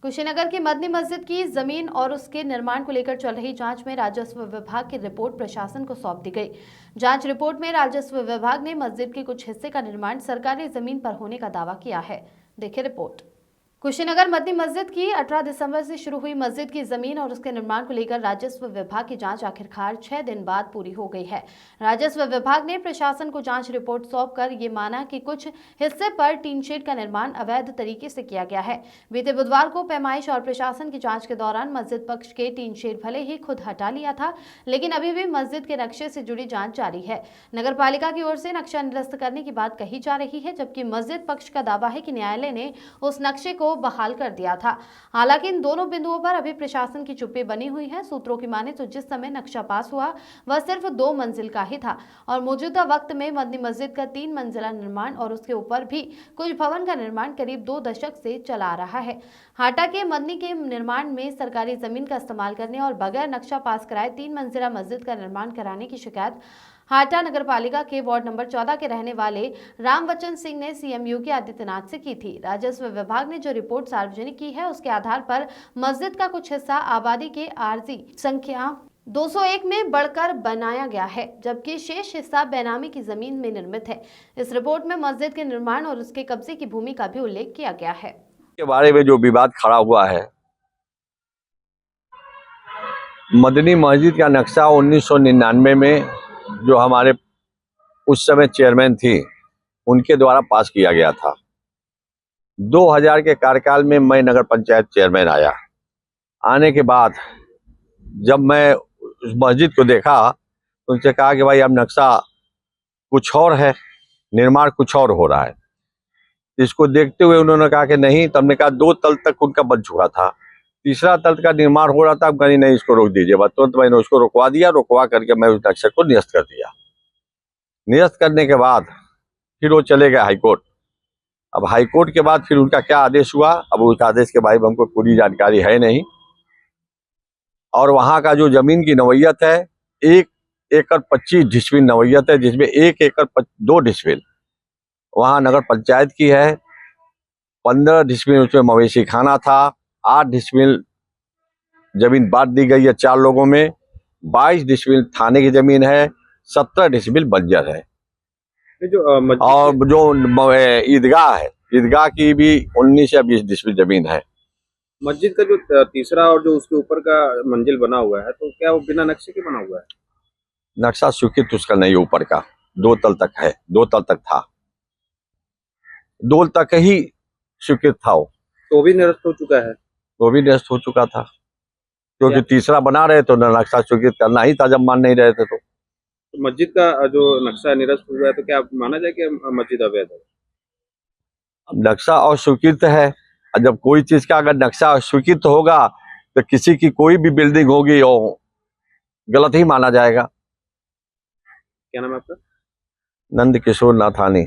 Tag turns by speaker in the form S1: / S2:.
S1: कुशीनगर की मदनी मस्जिद की जमीन और उसके निर्माण को लेकर चल रही जांच में राजस्व विभाग की रिपोर्ट प्रशासन को सौंप दी गई। जांच रिपोर्ट में राजस्व विभाग ने मस्जिद के कुछ हिस्से का निर्माण सरकारी जमीन पर होने का दावा किया है। देखिए रिपोर्ट। कुशीनगर मदनी मस्जिद की 18 दिसंबर से शुरू हुई मस्जिद की जमीन और उसके निर्माण को लेकर राजस्व विभाग की जांच आखिरकार 6 दिन बाद पूरी हो गई है। राजस्व विभाग ने प्रशासन को जांच रिपोर्ट सौंपकर ये माना कि कुछ हिस्से पर टीन शेड का निर्माण अवैध तरीके से किया गया है। बीते बुधवार को पैमाइश और प्रशासन की जांच के दौरान मस्जिद पक्ष के टीन शेड भले ही खुद हटा लिया था, लेकिन अभी भी मस्जिद के नक्शे से जुड़ी जांच जारी है। नगर पालिका की ओर से नक्शा निरस्त करने की बात कही जा रही है, जबकि मस्जिद पक्ष का दावा है कि न्यायालय ने उस नक्शे को बहाल कर दिया था। हालांकि इन दोनों बिंदुओं पर अभी प्रशासन की चुप्पी बनी हुई है। सूत्रों की माने तो जिस समय नक्शा पास हुआ वह सिर्फ 2 मंजिल का ही था और मौजूदा वक्त में मदनी मस्जिद का 3 मंजिला निर्माण और उसके ऊपर भी कुछ भवन का निर्माण करीब 2 दशक से चला आ रहा है। हाटा के मदनी के निर्माण में सरकारी जमीन का इस्तेमाल करने और बगैर नक्शा पास कराए 3 मंजिला मस्जिद का निर्माण कराने की शिकायत हाटा नगर पालिका के वार्ड नंबर 14 के रहने वाले रामवचन सिंह ने सीएम योगी आदित्यनाथ से की थी। राजस्व विभाग ने जो रिपोर्ट सार्वजनिक की है उसके आधार पर मस्जिद का कुछ हिस्सा आबादी के आरजी संख्या 201 में बढ़कर बनाया गया है, जबकि शेष हिस्सा बेनामी की जमीन में निर्मित है। इस रिपोर्ट में मस्जिद के निर्माण और उसके कब्जे की भूमि का भी उल्लेख किया गया है।
S2: के बारे में जो विवाद खड़ा हुआ है, मदनी मस्जिद का नक्शा 1999 में जो हमारे उस समय चेयरमैन थी उनके द्वारा पास किया गया था। 2000 के कार्यकाल में मैं नगर पंचायत चेयरमैन आया। आने के बाद जब मैं उस मस्जिद को देखा तो उनसे कहा कि भाई अब नक्शा कुछ और है, निर्माण कुछ और हो रहा है। इसको देखते हुए उन्होंने कहा कि नहीं, तब ने कहा 2 तल तक उनका बन चुका था, तीसरा तल का निर्माण हो रहा था। अब कहीं नहीं, इसको रोक दीजिए। तुरंत मैंने उसको रुकवा दिया। रुकवा करके मैं उस नक्शे को निरस्त कर दिया। निरस्त करने के बाद फिर वो चले गए हाईकोर्ट। अब हाईकोर्ट के बाद फिर उनका क्या आदेश हुआ, अब उस आदेश के बारे में हमको पूरी जानकारी है नहीं। और वहां का जो जमीन की नवैयत है 1 एकड़ 25 डिसमिल नवैयत है, जिसमें 1 एकड़ 2 डिसमिल वहां नगर पंचायत की है। 15 डिसमिल उसमें मवेशी खाना था। 8 डिसमिल जमीन बांट दी गई है 4 लोगों में। 22 डिसमिल थाने की जमीन है। 17 डिसमिल बंजर है। और जो ईदगाह है, ईदगाह की भी 19 या 20 डिसमिल जमीन है।
S3: मस्जिद का जो तीसरा और जो उसके ऊपर का मंजिल बना हुआ है, तो क्या वो बिना नक्शे के बना हुआ है?
S2: नक्शा स्वीकृत उसका नहीं, ऊपर का 2 तल तक है, 2 तल तक था, 2 तक ही स्वीकृत था वो।
S3: तो भी निरस्त हो चुका है?
S2: वो भी निरस्त हो चुका था, क्योंकि तीसरा बना रहे तो नक्शा स्वीकृत करना ही था जब मान नहीं रहे थे। तो
S3: मस्जिद का जो नक्शा निरस्त हुआ है, तो क्या माना जाए कि मस्जिद अवैध है?
S2: अब नक्शा अस्वीकृत है, और जब कोई चीज का अगर नक्शा अस्वीकृत होगा तो किसी की कोई भी बिल्डिंग होगी वो गलत ही माना जाएगा।
S3: क्या नाम है आपका?
S2: नंद किशोर नाथानी।